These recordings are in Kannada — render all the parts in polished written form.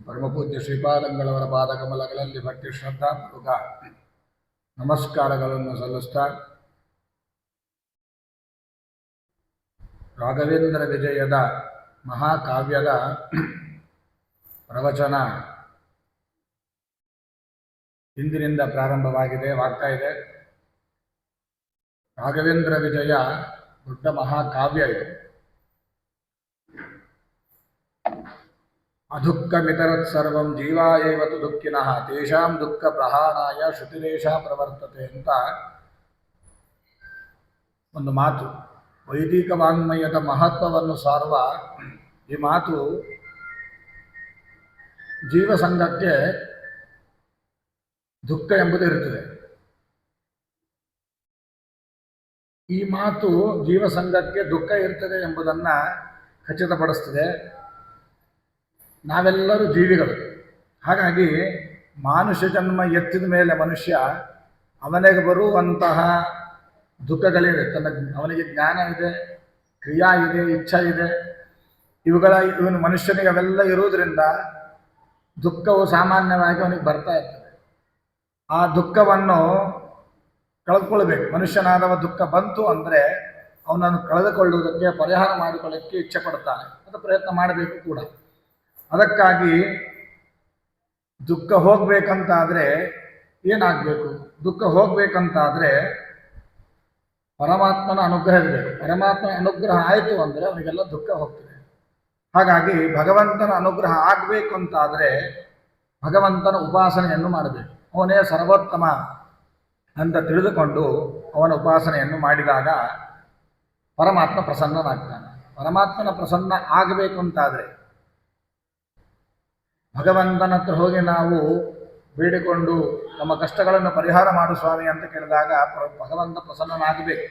ಪರಮಪೂಜ್ಯ ಶ್ರೀಪಾದಂಗಳವರ ಪಾದಕಮಲಗಳಲ್ಲಿ ಭಕ್ತಿ ಶ್ರದ್ಧಾಪೂರ್ವಕ ನಮಸ್ಕಾರಗಳನ್ನು ಸಲ್ಲಿಸ್ತಾ ರಾಘವೇಂದ್ರ ವಿಜಯದ ಮಹಾಕಾವ್ಯದ ಪ್ರವಚನ ಇಂದಿನಿಂದ ಪ್ರಾರಂಭವಾಗ್ತಾ ಇದೆ. ರಾಘವೇಂದ್ರ ವಿಜಯ ದೊಡ್ಡ ಮಹಾಕಾವ್ಯ ಇದು. ಅದುಃಖಮಿತರತ್ ಸರ್ವಂ ಜೀವಾ ಏವತು ದುಃಖಿನಃ ತೇಷಾಂ ದುಃಖ ಪ್ರಹಾರಾಯ ಶ್ರುತಿರೇಷ ಪ್ರವರ್ತತೆ ಅಂತ ಒಂದು ಮಾತು. ವೈದಿಕ ವಾಂಗ್ಮಯದ ಮಹತ್ವವನ್ನು ಸಾರುವ ಈ ಮಾತು ಜೀವಸಂಘಕ್ಕೆ ದುಃಖ ಎಂಬುದು ಇರುತ್ತದೆ. ಈ ಮಾತು ಜೀವಸಂಘಕ್ಕೆ ದುಃಖ ಇರ್ತದೆ ಎಂಬುದನ್ನು ಖಚಿತಪಡಿಸ್ತದೆ. ನಾವೆಲ್ಲರೂ ಜೀವಿಗಳು. ಹಾಗಾಗಿ ಮಾನುಷ ಜನ್ಮ ಎತ್ತಿದ ಮೇಲೆ ಮನುಷ್ಯ ಅವನಿಗೆ ಬರುವಂತಹ ದುಃಖಗಳಿವೆ. ಅವನಿಗೆ ಜ್ಞಾನ ಇದೆ, ಕ್ರಿಯಾ ಇದೆ, ಇಚ್ಛಾ ಇದೆ. ಇವನು ಮನುಷ್ಯನಿಗೆ ಅವೆಲ್ಲ ಇರುವುದರಿಂದ ದುಃಖವು ಸಾಮಾನ್ಯವಾಗಿ ಅವನಿಗೆ ಬರ್ತಾ ಇರ್ತದೆ. ಆ ದುಃಖವನ್ನು ಕಳೆದುಕೊಳ್ಬೇಕು. ಮನುಷ್ಯನಾದವ ದುಃಖ ಬಂತು ಅಂದರೆ ಅವನನ್ನು ಕಳೆದುಕೊಳ್ಳುವುದಕ್ಕೆ, ಪರಿಹಾರ ಮಾಡಿಕೊಳ್ಳೋಕ್ಕೆ ಇಚ್ಛೆ ಪಡ್ತಾನೆ. ಅದು ಪ್ರಯತ್ನ ಮಾಡಬೇಕು ಕೂಡ. ಅದಕ್ಕಾಗಿ ದುಃಖ ಹೋಗ್ಬೇಕಂತಾದರೆ ಏನಾಗಬೇಕು? ದುಃಖ ಹೋಗ್ಬೇಕಂತಾದರೆ ಪರಮಾತ್ಮನ ಅನುಗ್ರಹ ಇರಬೇಕು. ಪರಮಾತ್ಮನ ಅನುಗ್ರಹ ಆಯಿತು ಅಂದರೆ ಅವನಿಗೆಲ್ಲ ದುಃಖ ಹೋಗ್ತದೆ. ಹಾಗಾಗಿ ಭಗವಂತನ ಅನುಗ್ರಹ ಆಗಬೇಕು ಅಂತಾದರೆ ಭಗವಂತನ ಉಪಾಸನೆಯನ್ನು ಮಾಡಬೇಕು. ಅವನೇ ಸರ್ವೋತ್ತಮ ಅಂತ ತಿಳಿದುಕೊಂಡು ಅವನ ಉಪಾಸನೆಯನ್ನು ಮಾಡಿದಾಗ ಪರಮಾತ್ಮ ಪ್ರಸನ್ನನಾಗ್ತಾನೆ. ಪರಮಾತ್ಮನ ಪ್ರಸನ್ನ ಆಗಬೇಕು ಅಂತಾದರೆ ಭಗವಂತನ ಹತ್ರ ಹೋಗಿ ನಾವು ಬೇಡಿಕೊಂಡು ನಮ್ಮ ಕಷ್ಟಗಳನ್ನು ಪರಿಹಾರ ಮಾಡು ಸ್ವಾಮಿ ಅಂತ ಕೇಳಿದಾಗ ಭಗವಂತ ಪ್ರಸನ್ನನಾಗಬೇಕು.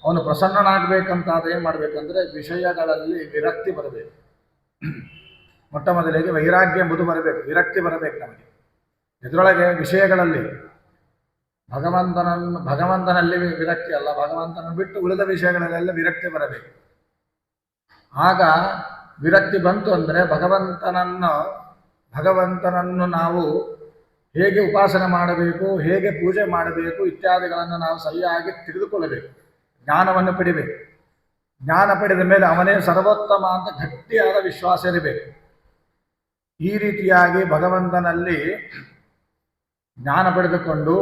ಅವನು ಪ್ರಸನ್ನನಾಗಬೇಕಂತಾದ್ರೆ ಏನು ಮಾಡಬೇಕಂದ್ರೆ ವಿಷಯಗಳಲ್ಲಿ ವಿರಕ್ತಿ ಬರಬೇಕು. ಮೊಟ್ಟ ಮೊದಲಿಗೆ ವೈರಾಗ್ಯ ಎಂಬುದು ಬರಬೇಕು, ವಿರಕ್ತಿ ಬರಬೇಕು ನಮಗೆ. ಇದರೊಳಗೆ ವಿಷಯಗಳಲ್ಲಿ ಭಗವಂತನಲ್ಲಿ ವಿರಕ್ತಿ ಅಲ್ಲ, ಭಗವಂತನನ್ನು ಬಿಟ್ಟು ಉಳಿದ ವಿಷಯಗಳಲ್ಲೆಲ್ಲ ವಿರಕ್ತಿ ಬರಬೇಕು. ಆಗ ವಿರಕ್ತಿ ಬಂತು ಅಂದರೆ ಭಗವಂತನನ್ನು ನಾವು ಹೇಗೆ ಉಪಾಸನೆ ಮಾಡಬೇಕು, ಹೇಗೆ ಪೂಜೆ ಮಾಡಬೇಕು ಇತ್ಯಾದಿಗಳನ್ನು ನಾವು ಸರಿಯಾಗಿ ತಿಳಿದುಕೊಳ್ಳಬೇಕು. ಜ್ಞಾನವನ್ನು ಪಡಿಬೇಕು. ಜ್ಞಾನ ಪಡೆದ ಮೇಲೆ ಅವನೇ ಸರ್ವೋತ್ತಮ ಅಂತ ಗಟ್ಟಿಯಾದ ವಿಶ್ವಾಸ ಇರಬೇಕು. ಈ ರೀತಿಯಾಗಿ ಭಗವಂತನಲ್ಲಿ ಜ್ಞಾನ ಪಡೆದುಕೊಂಡು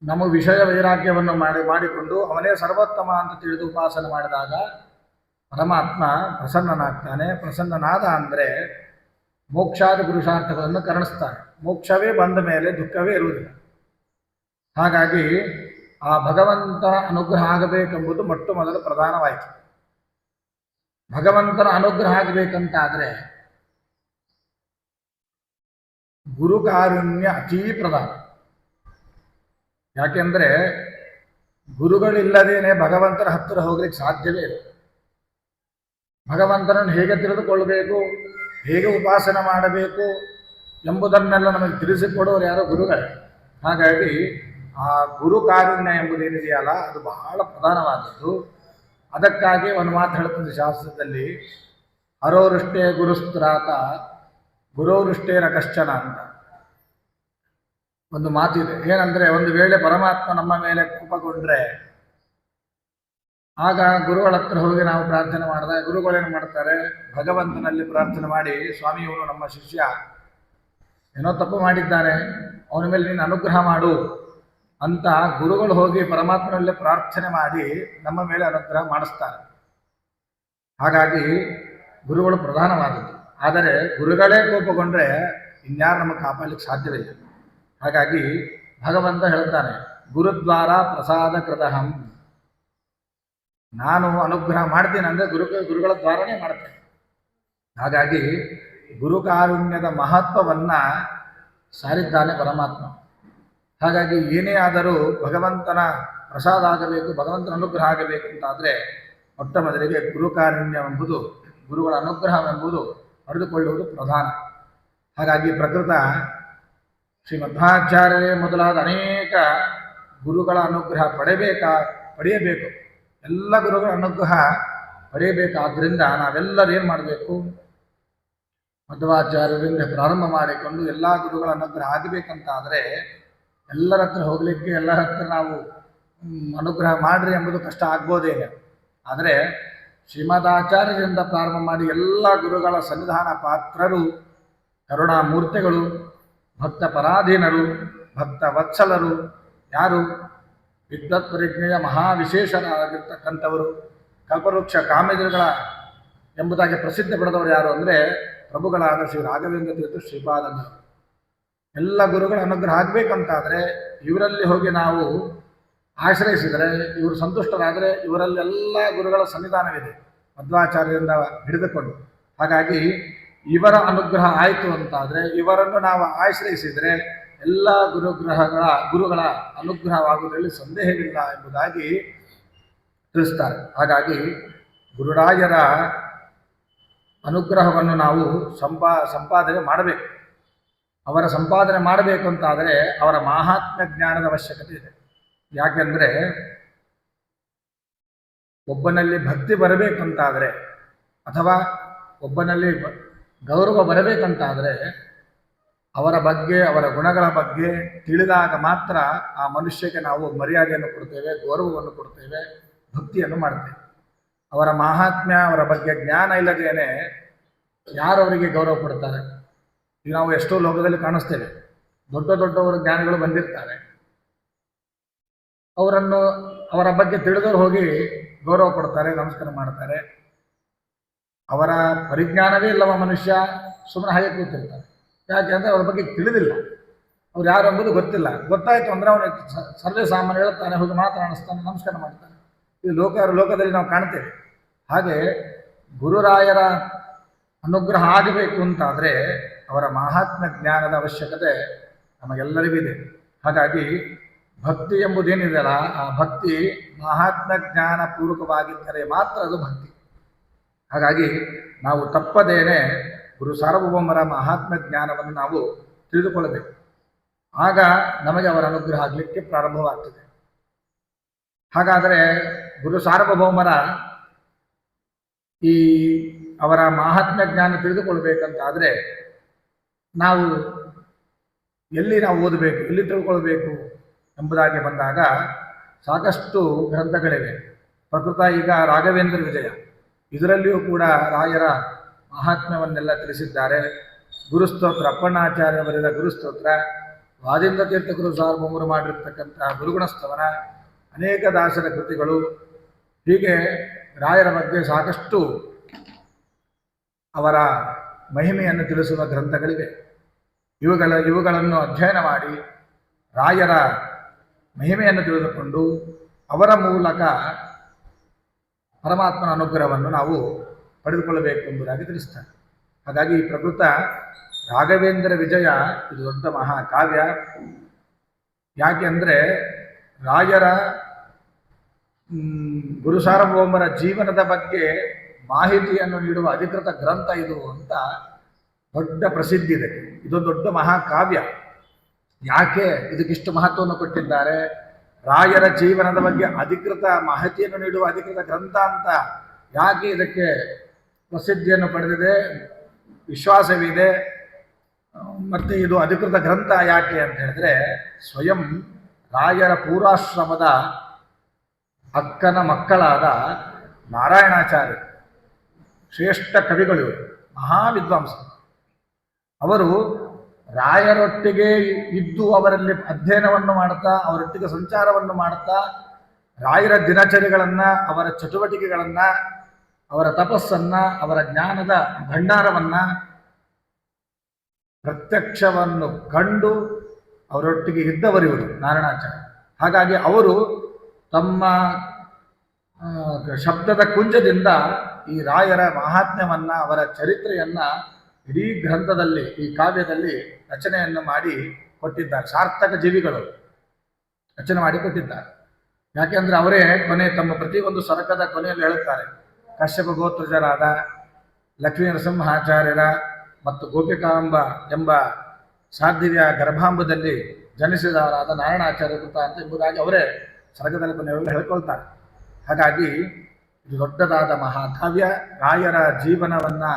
ನಮ್ಮ ವಿಷಯ ವೈರಾಗ್ಯವನ್ನು ಮಾಡಿಕೊಂಡು ಅವನೇ ಸರ್ವೋತ್ತಮ ಅಂತ ತಿಳಿದು ಉಪಾಸನೆ ಮಾಡಿದಾಗ ಪರಮಾತ್ಮ ಪ್ರಸನ್ನನಾಗ್ತಾನೆ. ಪ್ರಸನ್ನನಾದ ಅಂದರೆ ಮೋಕ್ಷಾದಿ ಪುರುಷಾರ್ಥಗಳನ್ನು ಕರುಣಿಸ್ತಾನೆ. ಮೋಕ್ಷವೇ ಬಂದ ಮೇಲೆ ದುಃಖವೇ ಇರುವುದಿಲ್ಲ. ಹಾಗಾಗಿ ಆ ಭಗವಂತನ ಅನುಗ್ರಹ ಆಗಬೇಕೆಂಬುದು ಮೊಟ್ಟ ಮೊದಲು ಪ್ರಧಾನವಾಯಿತು. ಭಗವಂತನ ಅನುಗ್ರಹ ಆಗಬೇಕಂತಾದರೆ ಗುರುಕಾರುಣ್ಯ ಅತೀ ಪ್ರಧಾನ. ಯಾಕೆಂದರೆ ಗುರುಗಳಿಲ್ಲದೇನೆ ಭಗವಂತನ ಹತ್ತಿರ ಹೋಗ್ಲಿಕ್ಕೆ ಸಾಧ್ಯವೇ ಇಲ್ಲ. ಭಗವಂತನನ್ನು ಹೇಗೆ ತಿಳಿದುಕೊಳ್ಳಬೇಕು, ಹೇಗೆ ಉಪಾಸನೆ ಮಾಡಬೇಕು ಎಂಬುದನ್ನೆಲ್ಲ ನಮಗೆ ತಿಳಿಸಿಕೊಡೋರು ಯಾರೋ ಗುರುಗಳೇ. ಹಾಗಾಗಿ ಆ ಗುರು ಕಾರುಣ್ಯ ಎಂಬುದೇನಿದೆಯಲ್ಲ ಅದು ಬಹಳ ಪ್ರಧಾನವಾದದ್ದು. ಅದಕ್ಕಾಗಿ ಒಂದು ಮಾತು ಹೇಳ್ತದೆ ಶಾಸ್ತ್ರದಲ್ಲಿ, ಹರೋರುಷ್ಟೇ ಗುರುಸ್ತ್ರಾತ ಗುರೋರುಷ್ಟೇನ ಕಶ್ಚನ ಅಂತ ಒಂದು ಮಾತಿದೆ. ಏನಂದರೆ, ಒಂದು ವೇಳೆ ಪರಮಾತ್ಮ ನಮ್ಮ ಮೇಲೆ ಕೋಪಗೊಂಡ್ರೆ ಆಗ ಗುರುಗಳ ಹತ್ರ ಹೋಗಿ ನಾವು ಪ್ರಾರ್ಥನೆ ಮಾಡಿದಾಗ ಗುರುಗಳೇನು ಮಾಡ್ತಾರೆ, ಭಗವಂತನಲ್ಲಿ ಪ್ರಾರ್ಥನೆ ಮಾಡಿ, ಸ್ವಾಮಿ ಇವನು ನಮ್ಮ ಶಿಷ್ಯ ಏನೋ ತಪ್ಪು ಮಾಡಿದ್ದಾನೆ, ಅವನ ಮೇಲೆ ನೀನು ಅನುಗ್ರಹ ಮಾಡು ಅಂತ ಗುರುಗಳು ಹೋಗಿ ಪರಮಾತ್ಮನಲ್ಲೇ ಪ್ರಾರ್ಥನೆ ಮಾಡಿ ನಮ್ಮ ಮೇಲೆ ಅನುಗ್ರಹ ಮಾಡಿಸ್ತಾರೆ. ಹಾಗಾಗಿ ಗುರುಗಳು ಪ್ರಧಾನವಾದದ್ದು. ಆದರೆ ಗುರುಗಳೇ ಕೋಪಗೊಂಡ್ರೆ ಇನ್ಯಾರು ನಮಗೆ ಕಾಪಾಡಲಿಕ್ಕೆ ಸಾಧ್ಯವಿಲ್ಲ. ಹಾಗಾಗಿ ಭಗವಂತ ಹೇಳ್ತಾನೆ, ಗುರುದ್ವಾರ ಪ್ರಸಾದ ಕೃತಹಂ. ನಾನು ಅನುಗ್ರಹ ಮಾಡ್ತೀನಿ ಅಂದರೆ ಗುರುಗಳ ದ್ವಾರನೇ ಮಾಡ್ತೇನೆ. ಹಾಗಾಗಿ ಗುರುಕಾರುಣ್ಯದ ಮಹತ್ವವನ್ನು ಸಾರಿದ್ದಾನೆ ಪರಮಾತ್ಮ. ಹಾಗಾಗಿ ಏನೇ ಆದರೂ ಭಗವಂತನ ಪ್ರಸಾದ ಆಗಬೇಕು, ಭಗವಂತನ ಅನುಗ್ರಹ ಆಗಬೇಕು ಅಂತಾದರೆ ಮೊಟ್ಟ ಮೊದಲಿಗೆ ಗುರುಕಾರುಣ್ಯವೆಂಬುದು, ಗುರುಗಳ ಅನುಗ್ರಹವೆಂಬುದು ಪಡೆದುಕೊಳ್ಳುವುದು ಪ್ರಧಾನ. ಹಾಗಾಗಿ ಪ್ರಕೃತ ಶ್ರೀ ಮಧ್ವಾಚಾರ್ಯರೇ ಮೊದಲಾದ ಅನೇಕ ಗುರುಗಳ ಅನುಗ್ರಹ ಪಡೆಯಬೇಕು. ಎಲ್ಲ ಗುರುಗಳ ಅನುಗ್ರಹ ಪಡೆಯಬೇಕಾದ್ರಿಂದ ನಾವೆಲ್ಲರೂ ಏನು ಮಾಡಬೇಕು, ಮಧ್ವಾಚಾರ್ಯರಿಂದ ಪ್ರಾರಂಭ ಮಾಡಿಕೊಂಡು ಎಲ್ಲ ಗುರುಗಳ ಅನುಗ್ರಹ ಆಗಬೇಕಂತಾದರೆ ಎಲ್ಲರ ಹತ್ರ ಹೋಗಲಿಕ್ಕೆ ಎಲ್ಲರ ಹತ್ರ ನಾವು ಅನುಗ್ರಹ ಮಾಡ್ರಿ ಎಂಬುದು ಕಷ್ಟ ಆಗ್ಬೋದೇನೆ. ಆದರೆ ಶ್ರೀಮದಾಚಾರ್ಯರಿಂದ ಪ್ರಾರಂಭ ಮಾಡಿ ಎಲ್ಲ ಗುರುಗಳ ಸನ್ನಿಧಾನ ಪಾತ್ರರು, ಕರುಣಾಮೂರ್ತಿಗಳು, ಭಕ್ತ ಪರಾಧೀನರು, ಭಕ್ತ ವತ್ಸಲರು, ಯಾರು ವಿದ್ವತ್ ಪರಿಜ್ಞೆಯ ಮಹಾವಿಶೇಷರಾಗಿರ್ತಕ್ಕಂಥವರು, ಕಲ್ಪವೃಕ್ಷ ಕಾಮಿದರುಗಳ ಎಂಬುದಾಗಿ ಪ್ರಸಿದ್ಧ ಪಡೆದವರು ಯಾರು ಅಂದರೆ ಪ್ರಭುಗಳಾದ ಶ್ರೀ ರಾಘವೇಂದ್ರ ತೀರ್ಥ ಶ್ರೀಪಾದಂದರು. ಎಲ್ಲ ಗುರುಗಳ ಅನುಗ್ರಹ ಆಗಬೇಕಂತಾದರೆ ಇವರಲ್ಲಿ ಹೋಗಿ ನಾವು ಆಶ್ರಯಿಸಿದರೆ, ಇವರು ಸಂತುಷ್ಟರಾದರೆ ಇವರಲ್ಲೆಲ್ಲ ಗುರುಗಳ ಸನ್ನಿಧಾನವಿದೆ ಮಧ್ವಾಚಾರ್ಯರಿಂದ ಹಿಡಿದುಕೊಂಡು. ಹಾಗಾಗಿ ಇವರ ಅನುಗ್ರಹ ಆಯಿತು ಅಂತಾದರೆ, ಇವರನ್ನು ನಾವು ಆಶ್ರಯಿಸಿದರೆ ಎಲ್ಲ ಗುರುಗಳ ಅನುಗ್ರಹವಾಗುವುದರಲ್ಲಿ ಸಂದೇಹವಿಲ್ಲ ಎಂಬುದಾಗಿ ತಿಳಿಸ್ತಾರೆ. ಹಾಗಾಗಿ ಗುರುರಾಯರ ಅನುಗ್ರಹವನ್ನು ನಾವು ಸಂಪಾದನೆ ಮಾಡಬೇಕು. ಅವರ ಸಂಪಾದನೆ ಮಾಡಬೇಕು ಅಂತಾದರೆ ಅವರ ಮಹಾತ್ಮ್ಯ ಜ್ಞಾನದ ಅವಶ್ಯಕತೆ ಇದೆ. ಯಾಕೆಂದರೆ ಒಬ್ಬನಲ್ಲಿ ಭಕ್ತಿ ಬರಬೇಕಂತಾದರೆ ಅಥವಾ ಒಬ್ಬನಲ್ಲಿ ಗೌರವ ಬರಬೇಕಂತಾದರೆ ಅವರ ಬಗ್ಗೆ, ಅವರ ಗುಣಗಳ ಬಗ್ಗೆ ತಿಳಿದಾಗ ಮಾತ್ರ ಆ ಮನುಷ್ಯಕ್ಕೆ ನಾವು ಮರ್ಯಾದೆಯನ್ನು ಕೊಡ್ತೇವೆ, ಗೌರವವನ್ನು ಕೊಡ್ತೇವೆ, ಭಕ್ತಿಯನ್ನು ಮಾಡ್ತೇವೆ. ಅವರ ಮಹಾತ್ಮ್ಯ, ಅವರ ಬಗ್ಗೆ ಜ್ಞಾನ ಇಲ್ಲದೇನೆ ಯಾರು ಅವರಿಗೆ ಗೌರವ ಕೊಡ್ತಾರೆ? ಈಗ ನಾವು ಎಷ್ಟೋ ಲೋಕದಲ್ಲಿ ಕಾಣಿಸ್ತೇವೆ, ದೊಡ್ಡ ದೊಡ್ಡವರು ಜ್ಞಾನಿಗಳು ಬಂದಿರ್ತಾರೆ, ಅವರ ಬಗ್ಗೆ ತಿಳಿದವರು ಹೋಗಿ ಗೌರವ ಕೊಡ್ತಾರೆ, ನಮಸ್ಕಾರ ಮಾಡ್ತಾರೆ. ಅವರ ಪರಿಜ್ಞಾನವೇ ಇಲ್ಲವ ಮನುಷ್ಯ ಸುಮ್ಮನೆ ಹಾಗೆ ಕೂತಿರ್ತಾರೆ. ಯಾಕೆ ಅಂದರೆ ಅವ್ರ ಬಗ್ಗೆ ತಿಳಿದಿಲ್ಲ, ಅವ್ರು ಯಾರು ಎಂಬುದು ಗೊತ್ತಿಲ್ಲ. ಗೊತ್ತಾಯಿತು ಅಂದರೆ ಅವನು ಸರ್ವೇ ಸಾಮಾನ್ಯ ಹೇಳ್ತಾನೆ, ಹೋಗಿ ಮಾತನಾಡಿಸ್ತಾನೆ, ನಮಸ್ಕಾರ ಮಾಡ್ತಾನೆ. ಇದು ಲೋಕದಲ್ಲಿ ನಾವು ಕಾಣ್ತೇವೆ. ಹಾಗೆ ಗುರುರಾಯರ ಅನುಗ್ರಹ ಆಗಬೇಕು ಅಂತಾದರೆ ಅವರ ಮಹಾತ್ಮ ಜ್ಞಾನದ ಅವಶ್ಯಕತೆ ನಮಗೆಲ್ಲರಿಗೂ ಇದೆ. ಹಾಗಾಗಿ ಭಕ್ತಿ ಎಂಬುದೇನಿದೆಯಲ್ಲ, ಆ ಭಕ್ತಿ ಮಹಾತ್ಮ ಜ್ಞಾನ ಪೂರ್ವಕವಾಗಿದ್ದರೆ ಮಾತ್ರ ಅದು ಭಕ್ತಿ. ಹಾಗಾಗಿ ನಾವು ತಪ್ಪದೇನೆ ಗುರು ಸಾರ್ವಭೌಮರ ಮಹಾತ್ಮ ಜ್ಞಾನವನ್ನು ನಾವು ತಿಳಿದುಕೊಳ್ಳಬೇಕು. ಆಗ ನಮಗೆ ಅವರ ಅನುಗ್ರಹ ಆಗಲಿಕ್ಕೆ ಪ್ರಾರಂಭವಾಗ್ತದೆ. ಹಾಗಾದರೆ ಗುರು ಸಾರ್ವಭೌಮರ ಅವರ ಮಹಾತ್ಮ ಜ್ಞಾನ ತಿಳಿದುಕೊಳ್ಬೇಕಂತಾದರೆ ನಾವು ಎಲ್ಲಿ ಓದಬೇಕು, ಎಲ್ಲಿ ತಿಳ್ಕೊಳ್ಬೇಕು ಎಂಬುದಾಗಿ ಬಂದಾಗ ಸಾಕಷ್ಟು ಗ್ರಂಥಗಳಿವೆ. ಪ್ರಕೃತ ಈಗ ರಾಘವೇಂದ್ರ ವಿಜಯ, ಇದರಲ್ಲಿಯೂ ಕೂಡ ರಾಯರ ಮಹಾತ್ಮ್ಯವನ್ನೆಲ್ಲ ತಿಳಿಸಿದ್ದಾರೆ. ಗುರುಸ್ತೋತ್ರ, ಅಪ್ಪಣ್ಣಾಚಾರ್ಯ ಬರೆದ ಗುರುಸ್ತೋತ್ರ, ವಾದೀಂದ್ರ ತೀರ್ಥ ಗುರು ಸಾರ್ವಭೌಮರು ಮಾಡಿರ್ತಕ್ಕಂಥ ಗುರುಗುಣಸ್ತವನ, ಅನೇಕ ದಾಸರ ಕೃತಿಗಳು, ಹೀಗೆ ರಾಯರ ಬಗ್ಗೆ ಸಾಕಷ್ಟು ಅವರ ಮಹಿಮೆಯನ್ನು ತಿಳಿಸುವ ಗ್ರಂಥಗಳಿವೆ. ಇವುಗಳನ್ನು ಅಧ್ಯಯನ ಮಾಡಿ ರಾಯರ ಮಹಿಮೆಯನ್ನು ತಿಳಿದುಕೊಂಡು ಅವರ ಮೂಲಕ ಪರಮಾತ್ಮನ ಅನುಗ್ರಹವನ್ನು ನಾವು ಪಡೆದುಕೊಳ್ಳಬೇಕು ಎಂಬುದಾಗಿ ತಿಳಿಸ್ತಾರೆ. ಹಾಗಾಗಿ ಈ ಪ್ರಕೃತ ರಾಘವೇಂದ್ರ ವಿಜಯ ಇದು ದೊಡ್ಡ ಮಹಾಕಾವ್ಯ. ಯಾಕೆ ಅಂದರೆ ರಾಯರ ಗುರು ಸಾರ್ವಭೌಮರ ಜೀವನದ ಬಗ್ಗೆ ಮಾಹಿತಿಯನ್ನು ನೀಡುವ ಅಧಿಕೃತ ಗ್ರಂಥ ಇದು ಅಂತ ದೊಡ್ಡ ಪ್ರಸಿದ್ಧಿ ಇದೆ. ಇದೊಂದು ದೊಡ್ಡ ಮಹಾಕಾವ್ಯ. ಯಾಕೆ ಇದಕ್ಕಿಷ್ಟು ಮಹತ್ವವನ್ನು ಕೊಟ್ಟಿದ್ದಾರೆ? ರಾಯರ ಜೀವನದ ಬಗ್ಗೆ ಅಧಿಕೃತ ಮಾಹಿತಿಯನ್ನು ನೀಡುವ ಅಧಿಕೃತ ಗ್ರಂಥ ಅಂತ ಯಾಕೆ ಇದಕ್ಕೆ ಪ್ರಸಿದ್ಧಿಯನ್ನು ಪಡೆದಿದೆ, ವಿಶ್ವಾಸವಿದೆ, ಮತ್ತು ಇದು ಅಧಿಕೃತ ಗ್ರಂಥ ಯಾಕೆ ಅಂತ ಹೇಳಿದ್ರೆ, ಸ್ವಯಂ ರಾಯರ ಪೂರ್ವಾಶ್ರಮದ ಅಕ್ಕನ ಮಕ್ಕಳಾದ ನಾರಾಯಣಾಚಾರ್ಯ ಶ್ರೇಷ್ಠ ಕವಿಗಳು, ಮಹಾವಿದ್ವಾಂಸ. ಅವರು ರಾಯರೊಟ್ಟಿಗೆ ಇದ್ದು ಅವರಲ್ಲಿ ಅಧ್ಯಯನವನ್ನು ಮಾಡ್ತಾ, ಅವರೊಟ್ಟಿಗೆ ಸಂಚಾರವನ್ನು ಮಾಡ್ತಾ, ರಾಯರ ದಿನಚರಿಗಳನ್ನು, ಅವರ ಚಟುವಟಿಕೆಗಳನ್ನು, ಅವರ ತಪಸ್ಸನ್ನು, ಅವರ ಜ್ಞಾನದ ಭಂಡಾರವನ್ನು, ಪ್ರತ್ಯಕ್ಷವನ್ನು ಕಂಡು ಅವರೊಟ್ಟಿಗೆ ಇದ್ದವರಿವರು ನಾರಾಯಣಾಚಾರ್ಯ. ಹಾಗಾಗಿ ಅವರು ತಮ್ಮ ಶಬ್ದದ ಕುಂಜದಿಂದ ಈ ರಾಯರ ಮಹಾತ್ಮ್ಯವನ್ನು, ಅವರ ಚರಿತ್ರೆಯನ್ನು ಇಡೀ ಗ್ರಂಥದಲ್ಲಿ, ಈ ಕಾವ್ಯದಲ್ಲಿ ರಚನೆಯನ್ನು ಮಾಡಿ ಕೊಟ್ಟಿದ್ದಾರೆ. ಸಾರ್ಥಕ ಜೀವಿಗಳು ರಚನೆ ಮಾಡಿ ಕೊಟ್ಟಿದ್ದಾರೆ. ಯಾಕೆಂದರೆ ಅವರೇ ತಮ್ಮ ಪ್ರತಿಯೊಂದು ಸರಕದ ಕೊನೆಯಲ್ಲಿ ಹೇಳುತ್ತಾರೆ, ಕಶ್ಯಪ ಗೋತ್ರಜರಾದ ಲಕ್ಷ್ಮೀ ನರಸಿಂಹಾಚಾರ್ಯರ ಮತ್ತು ಗೋಪಿಕಾಂಬ ಎಂಬ ಸಾಧ್ವಿಯ ಗರ್ಭಾಂಬದಲ್ಲಿ ಜನಿಸಿದವರಾದ ನಾರಾಯಣಾಚಾರ್ಯ ಕೃತ ಅಂತ ಎಂಬುದಾಗಿ ಅವರೇ ಸರಕದಲ್ಲಿ ಕೊನೆಯಲ್ಲಿ ಹೇಳ್ಕೊಳ್ತಾರೆ. ಹಾಗಾಗಿ ಇದು ದೊಡ್ಡದಾದ ಮಹಾಕಾವ್ಯ. ರಾಯರ ಜೀವನವನ್ನು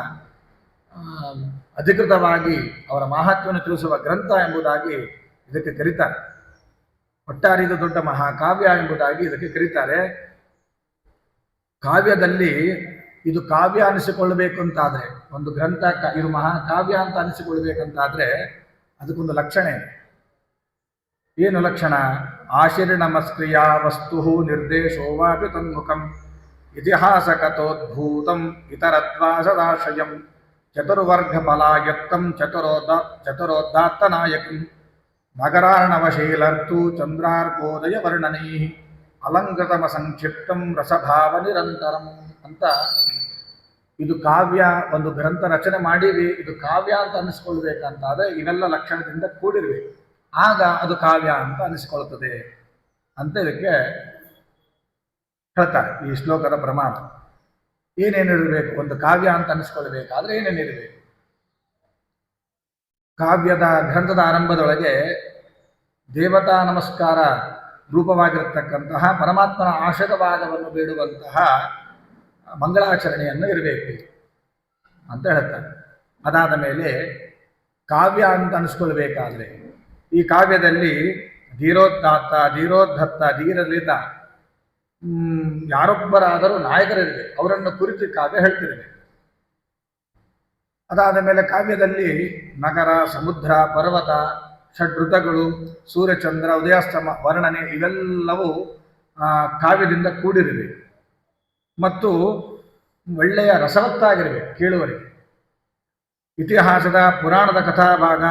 ಅಧಿಕೃತವಾಗಿ ಅವರ ಮಹತ್ವವನ್ನು ತಿಳಿಸುವ ಗ್ರಂಥ ಎಂಬುದಾಗಿ ಇದಕ್ಕೆ ಕರೀತಾರೆ. ಒಟ್ಟಾರೆ ಇದು ದೊಡ್ಡ ಮಹಾಕಾವ್ಯ ಎಂಬುದಾಗಿ ಇದಕ್ಕೆ ಕರೀತಾರೆ. ಕಾವ್ಯದಲ್ಲಿ ಇದು ಕಾವ್ಯ ಅನಿಸಿಕೊಳ್ಳಬೇಕು ಅಂತಾದರೆ, ಒಂದು ಗ್ರಂಥ ಇದು ಮಹಾಕಾವ್ಯ ಅಂತ ಅನಿಸಿಕೊಳ್ಬೇಕಂತಾದ್ರೆ ಅದಕ್ಕೊಂದು ಲಕ್ಷಣ ಇದೆ. ಏನು ಲಕ್ಷಣ? ಆಶೀರ್ಣಮಸ್ಕ್ರಿಯ ವಸ್ತು ನಿರ್ದೇಶೋ ವಾಪಿ ತನ್ಮುಖಂ ಇತಿಹಾಸಕತೋದ್ಭೂತಂ ಇತರದ್ವಾಸದಾಶಯಂ ಚತುರ್ವರ್ಗ ಫಲಾಯತ್ತಂ ಚತುರೋದಾತ್ತನಾಯಕಂ ನಗರಾರ್ಣವಶೀಲರ್ತು ಚಂದ್ರಾರ್ಕೋದಯ ವರ್ಣನೈ ಅಲಂಕೃತಮ ಸಂಕ್ಷಿಪ್ತಂ ರಸಭಾವ ನಿರಂತರಂ ಅಂತ. ಇದು ಕಾವ್ಯ, ಒಂದು ಗ್ರಂಥ ರಚನೆ ಮಾಡಿವಿ, ಇದು ಕಾವ್ಯ ಅಂತ ಅನಿಸ್ಕೊಳ್ಬೇಕಂತಾದ್ರೆ ಇವೆಲ್ಲ ಲಕ್ಷಣದಿಂದ ಕೂಡಿರ್ಬೇಕು, ಆಗ ಅದು ಕಾವ್ಯ ಅಂತ ಅನಿಸ್ಕೊಳ್ತದೆ ಅಂತ ಇದಕ್ಕೆ ಹೇಳ್ತಾರೆ ಈ ಶ್ಲೋಕದ ಪ್ರಮಾಣ. ಏನೇನಿರಬೇಕು? ಒಂದು ಕಾವ್ಯ ಅಂತ ಅನಿಸ್ಕೊಳ್ಬೇಕಾದ್ರೆ ಏನೇನಿರಬೇಕು? ಕಾವ್ಯದ ಗ್ರಂಥದ ಆರಂಭದೊಳಗೆ ದೇವತಾ ನಮಸ್ಕಾರ ರೂಪವಾಗಿರತಕ್ಕಂತಹ ಪರಮಾತ್ಮನ ಆಶೀರ್ವಾದವನ್ನು ಬೇಡುವಂತಹ ಮಂಗಳಾಚರಣೆಯನ್ನು ಇರಬೇಕು ಅಂತ ಹೇಳ್ತಾರೆ. ಅದಾದ ಮೇಲೆ ಕಾವ್ಯ ಅಂತ ಅನಿಸ್ಕೊಳ್ಬೇಕಾದ್ರೆ ಈ ಕಾವ್ಯದಲ್ಲಿ ಧೀರೋದಾತ್ತ, ಧೀರೋದ್ಧತ್ತ, ಧೀರಲಿತ ಯಾರೊಬ್ಬರಾದರೂ ನಾಯಕರಿರಬೇಕು, ಅವರನ್ನು ಕುರಿತು ಕಾವ್ಯ ಹೇಳ್ತಿರಬೇಕು. ಅದಾದ ಮೇಲೆ ಕಾವ್ಯದಲ್ಲಿ ನಗರ, ಸಮುದ್ರ, ಪರ್ವತ, ಷಡ್ಋತಗಳು, ಸೂರ್ಯಚಂದ್ರ, ಉದಯಾಸ್ತಮ, ವರ್ಣನೆ ಇವೆಲ್ಲವೂ ಕಾವ್ಯದಿಂದ ಕೂಡಿರಬೇಕು ಮತ್ತು ಒಳ್ಳೆಯ ರಸವತ್ತಾಗಿರಬೇಕು ಕೇಳುವರಿಗೆ. ಇತಿಹಾಸದ, ಪುರಾಣದ ಕಥಾಭಾಗ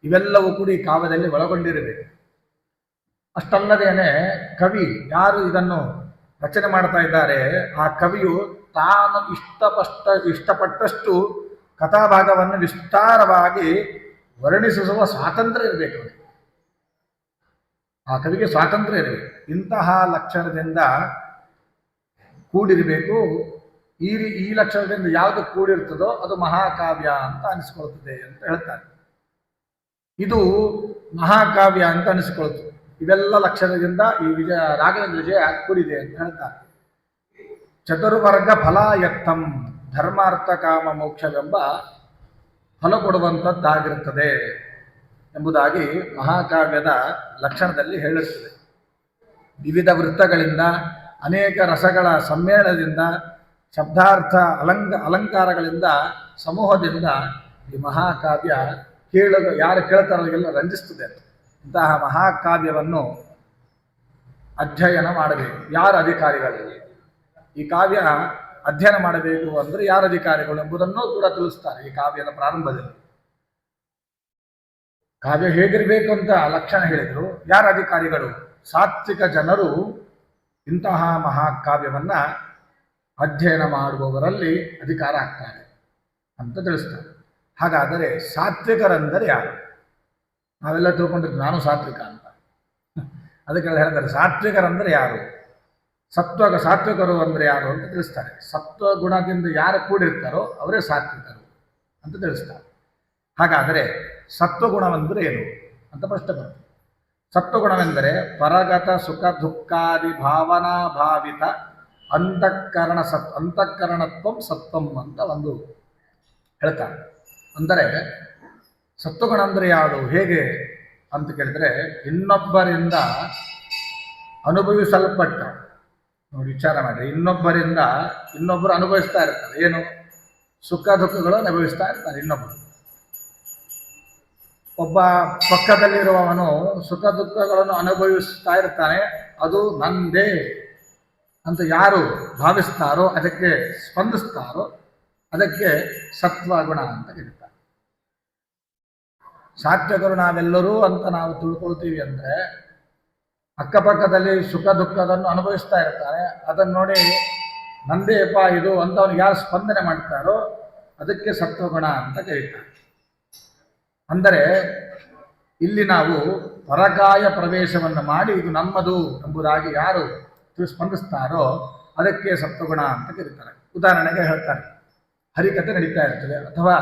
ಇವೆಲ್ಲವೂ ಕೂಡಿ ಕಾವ್ಯದಲ್ಲಿ ಒಳಗೊಂಡಿರಬೇಕು. ಅಷ್ಟಲ್ಲದೇನೆ ಕವಿ ಯಾರು ಇದನ್ನು ರಚನೆ ಮಾಡ್ತಾ ಇದ್ದಾರೆ, ಆ ಕವಿಯು ತಾನು ಇಷ್ಟಪಟ್ಟಷ್ಟು ಕಥಾಭಾಗವನ್ನು ವಿಸ್ತಾರವಾಗಿ ವರ್ಣಿಸುವ ಸ್ವಾತಂತ್ರ್ಯ ಇರಬೇಕು. ಆ ಕವಿಗೆ ಸ್ವಾತಂತ್ರ್ಯ ಇರಬೇಕು. ಇಂತಹ ಲಕ್ಷಣದಿಂದ ಕೂಡಿರಬೇಕು. ಈ ಲಕ್ಷಣದಿಂದ ಯಾವುದು ಕೂಡಿರ್ತದೋ ಅದು ಮಹಾಕಾವ್ಯ ಅಂತ ಅನಿಸ್ಕೊಳ್ತದೆ ಅಂತ ಹೇಳ್ತಾರೆ. ಇದು ಮಹಾಕಾವ್ಯ ಅಂತ ಅನಿಸ್ಕೊಳ್ತದೆ. ಇವೆಲ್ಲ ಲಕ್ಷಣದಿಂದ ಈ ರಾಘವೇಂದ್ರ ವಿಜಯ ಕೂಡಿದೆ ಅಂತ ಹೇಳ್ತಾರೆ. ಚತುರ್ವರ್ಗ ಫಲಾಯತ್ತಂ, ಧರ್ಮಾರ್ಥ ಕಾಮ ಮೋಕ್ಷವೆಂಬ ಫಲ ಕೊಡುವಂಥದ್ದಾಗಿರುತ್ತದೆ ಎಂಬುದಾಗಿ ಮಹಾಕಾವ್ಯದ ಲಕ್ಷಣದಲ್ಲಿ ಹೇಳಿರುತ್ತದೆ. ವಿವಿಧ ವೃತ್ತಗಳಿಂದ, ಅನೇಕ ರಸಗಳ ಸಮ್ಮೇಳನದಿಂದ, ಶಬ್ದಾರ್ಥ ಅಲಂಕಾರಗಳಿಂದ, ಸಮೂಹದಿಂದ ಈ ಮಹಾಕಾವ್ಯ ಯಾರು ಕೇಳ್ತಾರೋರಿಗೆಲ್ಲ ರಂಜಿಸ್ತದೆ. ಇಂತಹ ಮಹಾಕಾವ್ಯವನ್ನು ಅಧ್ಯಯನ ಮಾಡಬೇಕು. ಯಾರು ಅಧಿಕಾರಿಗಳಲ್ಲಿ ಈ ಕಾವ್ಯ ಅಧ್ಯಯನ ಮಾಡಬೇಕು ಅಂದರೆ ಯಾರು ಅಧಿಕಾರಿಗಳು ಎಂಬುದನ್ನು ಕೂಡ ತಿಳಿಸ್ತಾರೆ ಈ ಕಾವ್ಯದ ಪ್ರಾರಂಭದಲ್ಲಿ. ಕಾವ್ಯ ಹೇಗಿರಬೇಕು ಅಂತ ಲಕ್ಷಣ ಹೇಳಿದರು. ಯಾರು ಅಧಿಕಾರಿಗಳು? ಸಾತ್ವಿಕ ಜನರು ಇಂತಹ ಮಹಾಕಾವ್ಯವನ್ನ ಅಧ್ಯಯನ ಮಾಡುವವರಲ್ಲಿ ಅಧಿಕಾರ ಆಗ್ತಾರೆ ಅಂತ ತಿಳಿಸ್ತಾರೆ. ಹಾಗಾದರೆ ಸಾತ್ವಿಕರೆಂದರೆ ಯಾರು? ನಾವೆಲ್ಲ ತಿಳ್ಕೊಂಡಿದ್ದು ನಾನು ಸಾತ್ವಿಕ ಅಂತ. ಅದಕ್ಕೆ ಹೇಳ್ತಾರೆ ಸಾತ್ವಿಕರಂದರೆ ಯಾರು? ಸಾತ್ವಿಕರು ಅಂದರೆ ಯಾರು ಅಂತ ತಿಳಿಸ್ತಾರೆ. ಸತ್ವ ಗುಣದಿಂದ ಯಾರು ಕೂಡಿರ್ತಾರೋ ಅವರೇ ಸಾತ್ವಿಕರು ಅಂತ ತಿಳಿಸ್ತಾರೆ. ಹಾಗಾದರೆ ಸತ್ವಗುಣವೆಂದರೆ ಏನು ಅಂತ ಪ್ರಶ್ನೆ ಬರ್ತದೆ. ಸತ್ವಗುಣವೆಂದರೆ ಪರಗತ ಸುಖ ದುಃಖಾದಿ ಭಾವನಾ ಭಾವಿತ ಅಂತಃಕರಣತ್ವಂ ಸತ್ವಂ ಅಂತ ಒಂದು ಹೇಳ್ತಾರೆ. ಅಂದರೆ ಸತ್ವಗುಣ ಅಂದರೆ ಯಾವುದು, ಹೇಗೆ ಅಂತ ಕೇಳಿದ್ರೆ ಇನ್ನೊಬ್ಬರಿಂದ ಅನುಭವಿಸಲ್ಪಟ್ಟ, ನೋಡಿ ವಿಚಾರ ಮಾಡಿ, ಇನ್ನೊಬ್ಬರು ಅನುಭವಿಸ್ತಾ ಇರ್ತಾರೆ. ಏನು? ಸುಖ ದುಃಖಗಳು ಅನುಭವಿಸ್ತಾ ಇರ್ತಾರೆ ಇನ್ನೊಬ್ಬರು. ಒಬ್ಬ ಪಕ್ಕದಲ್ಲಿರುವವನು ಸುಖ ದುಃಖಗಳನ್ನು ಅನುಭವಿಸ್ತಾ ಇರ್ತಾನೆ, ಅದು ನಂದೇ ಅಂತ ಯಾರು ಭಾವಿಸ್ತಾರೋ, ಅದಕ್ಕೆ ಸ್ಪಂದಿಸ್ತಾರೋ ಅದಕ್ಕೆ ಸತ್ವಗುಣ ಅಂತ ಕರೀತಾರೆ. ಸಾತ್ವಿಕರು ನಾವೆಲ್ಲರೂ ಅಂತ ನಾವು ತಿಳ್ಕೊಳ್ತೀವಿ ಅಂದರೆ ಅಕ್ಕಪಕ್ಕದಲ್ಲಿ ಸುಖ ದುಃಖದನ್ನು ಅನುಭವಿಸ್ತಾ ಇರ್ತಾರೆ, ಅದನ್ನು ನೋಡಿ ನಂದೇಪ ಇದು ಅಂತ ಅವ್ನಿಗೆ ಯಾರು ಸ್ಪಂದನೆ ಮಾಡ್ತಾರೋ ಅದಕ್ಕೆ ಸತ್ವಗುಣ ಅಂತ ಕರೀತಾರೆ. ಅಂದರೆ ಇಲ್ಲಿ ನಾವು ಪರಕಾಯ ಪ್ರವೇಶವನ್ನು ಮಾಡಿ ಇದು ನಮ್ಮದು ಎಂಬುದಾಗಿ ಯಾರು ಸ್ಪಂದಿಸ್ತಾರೋ ಅದಕ್ಕೆ ಸತ್ವಗುಣ ಅಂತ ಕರೀತಾರೆ. ಉದಾಹರಣೆಗೆ ಹೇಳ್ತಾರೆ, ಹರಿಕಥೆ ನಡೀತಾ ಇರ್ತದೆ, ಅಥವಾ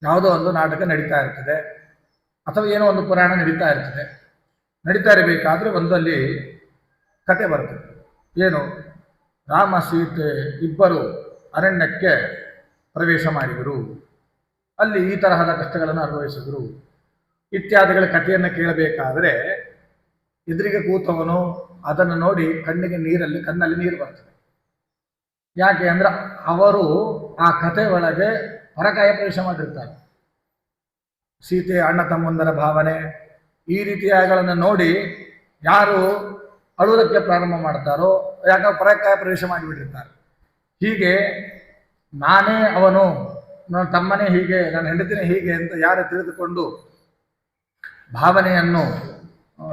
ಯಾವುದೋ ಒಂದು ನಾಟಕ ನಡೀತಾ ಇರ್ತದೆ, ಅಥವಾ ಏನೋ ಒಂದು ಪುರಾಣ ನಡೀತಾ ಇರಬೇಕಾದ್ರೆ ಒಂದಲ್ಲಿ ಕತೆ ಬರ್ತದೆ. ಏನು? ರಾಮ ಸೀತೆ ಇಬ್ಬರು ಅರಣ್ಯಕ್ಕೆ ಪ್ರವೇಶ ಮಾಡಿದರು. ಅಲ್ಲಿ ಈ ತರಹದ ಕಷ್ಟಗಳನ್ನು ಅನುಭವಿಸಿದರು ಇತ್ಯಾದಿಗಳ ಕಥೆಯನ್ನು ಕೇಳಬೇಕಾದರೆ ಎದುರಿಗೆ ಕೂತವನು ಅದನ್ನು ನೋಡಿ ಕಣ್ಣಲ್ಲಿ ನೀರು ಬರ್ತದೆ. ಯಾಕೆ ಅಂದ್ರೆ ಅವರು ಆ ಕಥೆ ಒಳಗೆ ಪರಕಾಯ ಪ್ರವೇಶ ಮಾಡಿರ್ತಾರೆ. ಸೀತೆ ಅಣ್ಣ ತಮ್ಮಂದರ ಭಾವನೆ ಈ ರೀತಿಯಾಗಳನ್ನು ನೋಡಿ ಯಾರು ಅಳುವುದಕ್ಕೆ ಪ್ರಾರಂಭ ಮಾಡ್ತಾರೋ ಯಾಕಂದ್ರೆ ಪರಕಾಯ ಪ್ರವೇಶ ಮಾಡಿಬಿಟ್ಟಿರ್ತಾರೆ. ಹೀಗೆ ನಾನೇ ಅವನು, ನನ್ನ ತಮ್ಮನೇ ಹೀಗೆ, ನನ್ನ ಹೆಂಡತಿನೇ ಹೀಗೆ ಅಂತ ಯಾರು ತಿಳಿದುಕೊಂಡು ಭಾವನೆಯನ್ನು